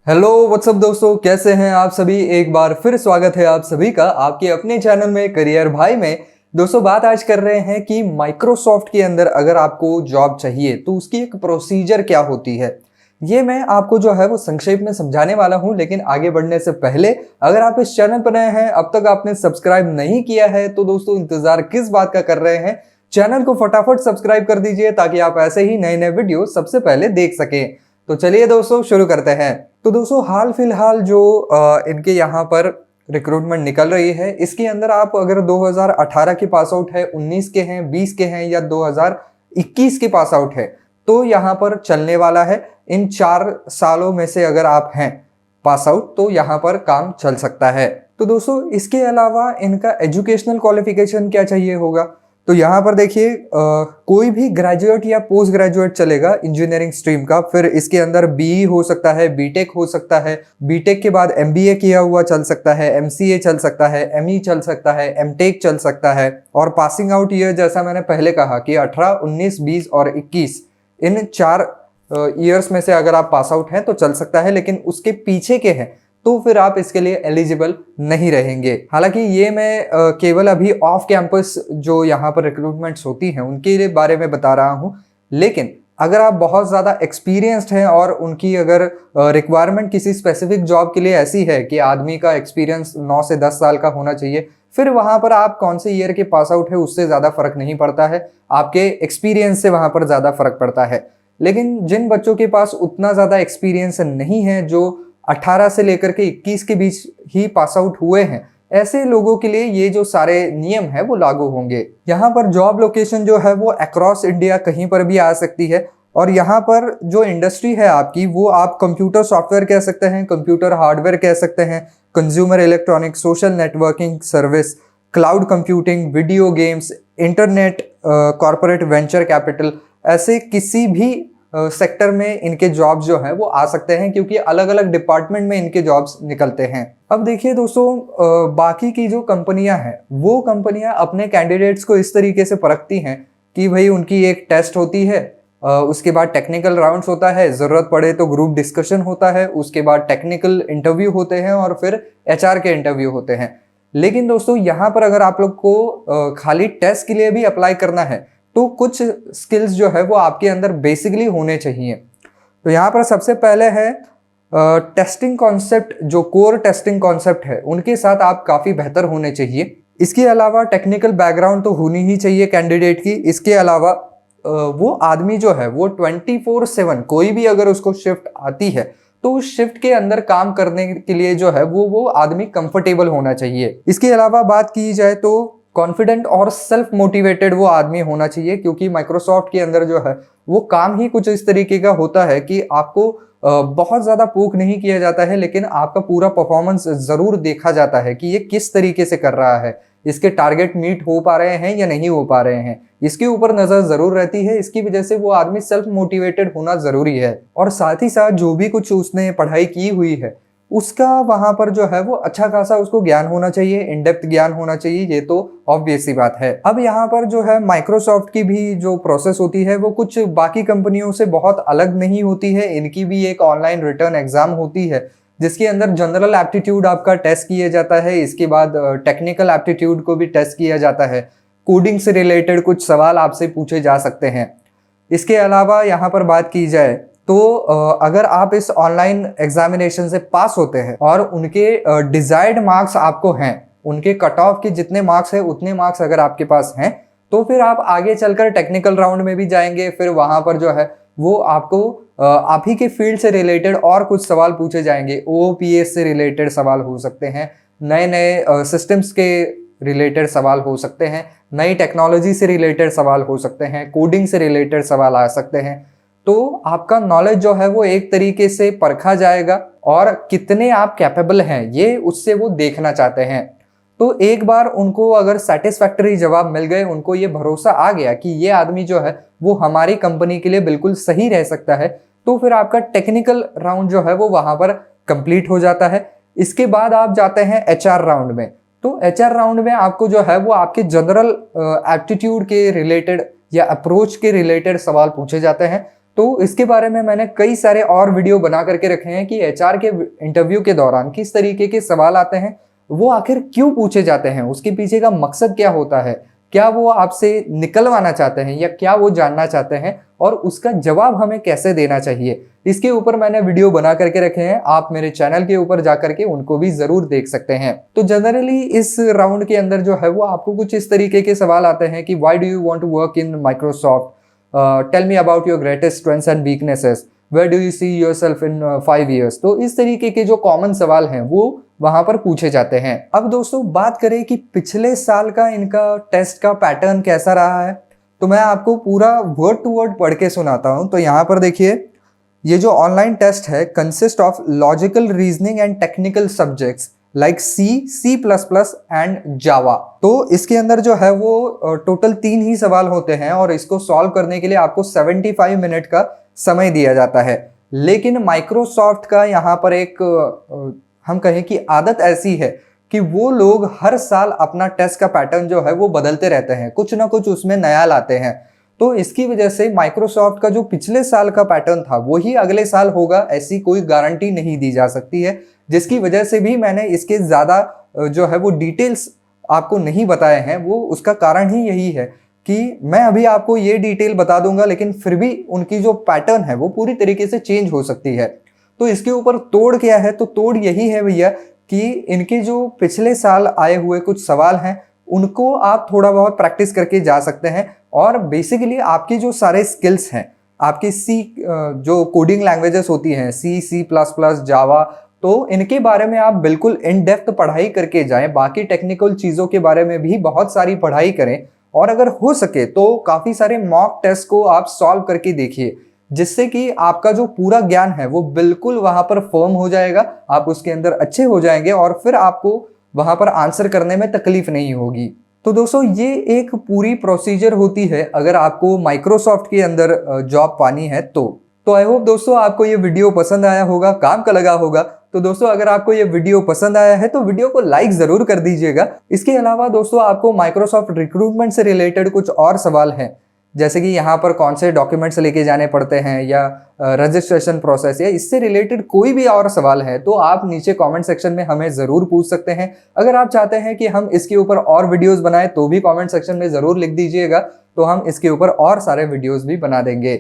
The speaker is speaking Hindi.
हेलो व्हाट्सअप दोस्तों, कैसे हैं आप सभी। एक बार फिर स्वागत है आप सभी का आपके अपने चैनल में करियर भाई में। दोस्तों, बात आज कर रहे हैं कि माइक्रोसॉफ्ट के अंदर अगर आपको जॉब चाहिए तो उसकी एक प्रोसीजर क्या होती है। ये मैं आपको जो है वो संक्षेप में समझाने वाला हूं, लेकिन आगे बढ़ने से पहले अगर आप इस चैनल पर नए हैं, अब तक आपने सब्सक्राइब नहीं किया है तो दोस्तों इंतजार किस बात का कर रहे हैं। चैनल को फटाफट सब्सक्राइब कर दीजिए ताकि आप ऐसे ही नए नए वीडियो सबसे पहले देख सकें। तो चलिए दोस्तों शुरू करते हैं। तो दोस्तों हाल फिलहाल जो इनके यहाँ पर रिक्रूटमेंट निकल रही है, इसके अंदर आप अगर 2018 के पास आउट है, 19 के हैं, 20 के हैं या 2021 के पास आउट है तो यहाँ पर चलने वाला है। इन 4 सालों में से अगर आप हैं पास आउट तो यहाँ पर काम चल सकता है। तो दोस्तों इसके अलावा इनका एजुकेशनल क्वालिफिकेशन क्या चाहिए होगा, तो यहाँ पर देखिए कोई भी ग्रेजुएट या पोस्ट ग्रेजुएट चलेगा इंजीनियरिंग स्ट्रीम का। फिर इसके अंदर बीई हो सकता है, बीटेक हो सकता है, बीटेक के बाद एमबीए किया हुआ चल सकता है, एमसीए चल सकता है, एमई चल सकता है, एमटेक चल सकता है। और पासिंग आउट ईयर जैसा मैंने पहले कहा कि 18, 19, 20 और 21 इन 4 ईयर्स में से अगर आप पास आउट हैं तो चल सकता है, लेकिन उसके पीछे के हैं तो फिर आप इसके लिए एलिजिबल नहीं रहेंगे। हालांकि ये मैं केवल अभी ऑफ कैंपस जो यहाँ पर रिक्रूटमेंट्स होती हैं उनके बारे में बता रहा हूँ, लेकिन अगर आप बहुत ज़्यादा एक्सपीरियंस्ड हैं और उनकी अगर रिक्वायरमेंट किसी स्पेसिफिक जॉब के लिए ऐसी है कि आदमी का एक्सपीरियंस 9 से 10 साल का होना चाहिए, फिर वहाँ पर आप कौन से ईयर के पास आउट है उससे ज़्यादा फर्क नहीं पड़ता है, आपके एक्सपीरियंस से वहाँ पर ज़्यादा फर्क पड़ता है। लेकिन जिन बच्चों के पास उतना ज़्यादा एक्सपीरियंस नहीं है, जो 18 से लेकर के 21 के बीच ही पास आउट हुए हैं, ऐसे लोगों के लिए ये जो सारे नियम है वो लागू होंगे। यहाँ पर जॉब लोकेशन जो है वो अक्रॉस इंडिया कहीं पर भी आ सकती है। और यहाँ पर जो इंडस्ट्री है आपकी वो आप कंप्यूटर सॉफ्टवेयर कह सकते हैं, कंप्यूटर हार्डवेयर कह सकते हैं, consumer electronics, social networking service, cloud computing, video games, internet, corporate venture capital, ऐसे किसी भी सेक्टर में इनके जॉब्स जो हैं वो आ सकते हैं, क्योंकि अलग अलग डिपार्टमेंट में इनके जॉब्स निकलते हैं। अब देखिए दोस्तों, बाकी की जो कंपनियां हैं वो कंपनियां अपने कैंडिडेट्स को इस तरीके से परखती हैं कि भाई उनकी एक टेस्ट होती है, उसके बाद टेक्निकल राउंड्स होता है, ज़रूरत पड़े तो ग्रुप डिस्कशन होता है, उसके बाद टेक्निकल इंटरव्यू होते हैं और फिर एचआर के इंटरव्यू होते हैं। लेकिन दोस्तों यहाँ पर अगर आप लोग को खाली टेस्ट के लिए भी अप्लाई करना है तो कुछ स्किल्स जो है वो आपके अंदर बेसिकली होने चाहिए। तो यहाँ पर सबसे पहले है टेस्टिंग कॉन्सेप्ट, जो कोर टेस्टिंग कॉन्सेप्ट है उनके साथ आप काफ़ी बेहतर होने चाहिए। इसके अलावा टेक्निकल बैकग्राउंड तो होनी ही चाहिए कैंडिडेट की। इसके अलावा वो आदमी जो है वो 24/7 कोई भी अगर उसको शिफ्ट आती है तो उस शिफ्ट के अंदर काम करने के लिए जो है वो आदमी कंफर्टेबल होना चाहिए। इसके अलावा बात की जाए तो कॉन्फिडेंट और सेल्फ मोटिवेटेड वो आदमी होना चाहिए, क्योंकि माइक्रोसॉफ्ट के अंदर जो है वो काम ही कुछ इस तरीके का होता है कि आपको बहुत ज़्यादा पोक नहीं किया जाता है, लेकिन आपका पूरा परफॉर्मेंस ज़रूर देखा जाता है कि ये किस तरीके से कर रहा है, इसके टारगेट मीट हो पा रहे हैं या नहीं हो पा रहे हैं, इसके ऊपर नज़र ज़रूर रहती है। इसकी वजह से वो आदमी सेल्फ मोटिवेटेड होना ज़रूरी है। और साथ ही साथ जो भी कुछ उसने पढ़ाई की हुई है उसका वहाँ पर जो है वो अच्छा खासा उसको ज्ञान होना चाहिए, इन डेप्थ ज्ञान होना चाहिए, ये तो ऑब्वियस सी बात है। अब यहाँ पर जो है माइक्रोसॉफ्ट की भी जो प्रोसेस होती है वो कुछ बाकी कंपनियों से बहुत अलग नहीं होती है। इनकी भी एक ऑनलाइन रिटर्न एग्जाम होती है जिसके अंदर जनरल एप्टीट्यूड आपका टेस्ट किया जाता है, इसके बाद टेक्निकल एप्टीट्यूड को भी टेस्ट किया जाता है, कोडिंग से रिलेटेड कुछ सवाल आपसे पूछे जा सकते हैं। इसके अलावा यहाँ पर बात की जाए तो अगर आप इस ऑनलाइन एग्जामिनेशन से पास होते हैं और उनके डिजायर्ड मार्क्स आपको हैं, उनके कट ऑफ के जितने मार्क्स हैं उतने मार्क्स अगर आपके पास हैं तो फिर आप आगे चलकर टेक्निकल राउंड में भी जाएंगे। फिर वहां पर जो है वो आपको आप ही के फील्ड से रिलेटेड और कुछ सवाल पूछे जाएंगे, ओपीएस से रिलेटेड सवाल हो सकते हैं, नए नए सिस्टम्स के रिलेटेड सवाल हो सकते हैं, नई टेक्नोलॉजी से रिलेटेड सवाल हो सकते हैं, कोडिंग से रिलेटेड सवाल आ सकते हैं। तो आपका नॉलेज जो है वो एक तरीके से परखा जाएगा और कितने आप कैपेबल हैं ये उससे वो देखना चाहते हैं। तो एक बार उनको अगर सेटिस्फैक्टरी जवाब मिल गए, उनको ये भरोसा आ गया कि ये आदमी जो है वो हमारी कंपनी के लिए बिल्कुल सही रह सकता है, तो फिर आपका टेक्निकल राउंड जो है वो वहां पर कंप्लीट हो जाता है। इसके बाद आप जाते हैं एचआर राउंड में। तो एचआर राउंड में आपको जो है वो आपके जनरल एप्टीट्यूड के रिलेटेड या अप्रोच के रिलेटेड सवाल पूछे जाते हैं। तो इसके बारे में मैंने कई सारे और वीडियो बना करके रखे हैं कि एचआर के इंटरव्यू के दौरान किस तरीके के सवाल आते हैं, वो आखिर क्यों पूछे जाते हैं, उसके पीछे का मकसद क्या होता है, क्या वो आपसे निकलवाना चाहते हैं या क्या वो जानना चाहते हैं और उसका जवाब हमें कैसे देना चाहिए। इसके ऊपर मैंने वीडियो बना करके रखे हैं, आप मेरे चैनल के ऊपर जाकर के उनको भी जरूर देख सकते हैं। तो जनरली इस राउंड के अंदर जो है वो आपको कुछ इस तरीके के सवाल आते हैं कि why do you want to work in Microsoft, tell me about your greatest strengths and weaknesses, where do you see yourself in 5 years। तो इस तरीके के जो कॉमन सवाल हैं वो वहां पर पूछे जाते हैं। अब दोस्तों बात करें कि पिछले साल का इनका टेस्ट का पैटर्न कैसा रहा है, तो मैं आपको पूरा वर्ड टू वर्ड पढ़ के सुनाता हूं। तो यहाँ पर देखिए, ये जो ऑनलाइन टेस्ट है consist of logical reasoning and technical subjects like C++ and Java. तो इसके अंदर जो है वो टोटल 3 ही सवाल होते हैं और इसको सॉल्व करने के लिए आपको 75 मिनट का समय दिया जाता है। लेकिन माइक्रोसॉफ्ट का यहाँ पर एक हम कहें कि आदत ऐसी है कि वो लोग हर साल अपना टेस्ट का पैटर्न जो है वो बदलते रहते हैं, कुछ ना कुछ उसमें नया लाते हैं। तो इसकी वजह से माइक्रोसॉफ्ट का जो पिछले साल का पैटर्न था वही अगले साल होगा, ऐसी कोई गारंटी नहीं दी जा सकती है। जिसकी वजह से भी मैंने इसके ज़्यादा जो है वो डिटेल्स आपको नहीं बताए हैं। वो उसका कारण ही यही है कि मैं अभी आपको ये डिटेल बता दूंगा, लेकिन फिर भी उनकी जो पैटर्न है वो पूरी तरीके से चेंज हो सकती है। तो इसके ऊपर तोड़ क्या है, तो तोड़ यही है भैया कि इनके जो पिछले साल आए हुए कुछ सवाल हैं उनको आप थोड़ा बहुत प्रैक्टिस करके जा सकते हैं और बेसिकली आपके जो सारे स्किल्स हैं, आपकी जो कोडिंग लैंग्वेजेस होती हैं C++, जावा, तो इनके बारे में आप बिल्कुल इन डेप्थ पढ़ाई करके जाएं। बाकी टेक्निकल चीज़ों के बारे में भी बहुत सारी पढ़ाई करें और अगर हो सके तो काफ़ी सारे मॉक टेस्ट को आप सॉल्व करके देखिए, जिससे कि आपका जो पूरा ज्ञान है वो बिल्कुल वहां पर फर्म हो जाएगा, आप उसके अंदर अच्छे हो जाएंगे और फिर आपको वहां पर आंसर करने में तकलीफ नहीं होगी। तो दोस्तों ये एक पूरी प्रोसीजर होती है अगर आपको माइक्रोसॉफ्ट के अंदर जॉब पानी है तो आई होप दोस्तों आपको ये वीडियो पसंद आया होगा, काम का लगा होगा। तो दोस्तों अगर आपको ये वीडियो पसंद आया है तो वीडियो को लाइक जरूर कर दीजिएगा। इसके अलावा दोस्तों आपको माइक्रोसॉफ्ट रिक्रूटमेंट से रिलेटेड कुछ और सवाल हैं, जैसे कि यहाँ पर कौन से डॉक्यूमेंट्स लेके जाने पड़ते हैं या रजिस्ट्रेशन प्रोसेस या इससे रिलेटेड कोई भी और सवाल है तो आप नीचे कमेंट सेक्शन में हमें ज़रूर पूछ सकते हैं। अगर आप चाहते हैं कि हम इसके ऊपर और वीडियोस बनाएं तो भी कमेंट सेक्शन में ज़रूर लिख दीजिएगा, तो हम इसके ऊपर और सारे वीडियोस भी बना देंगे।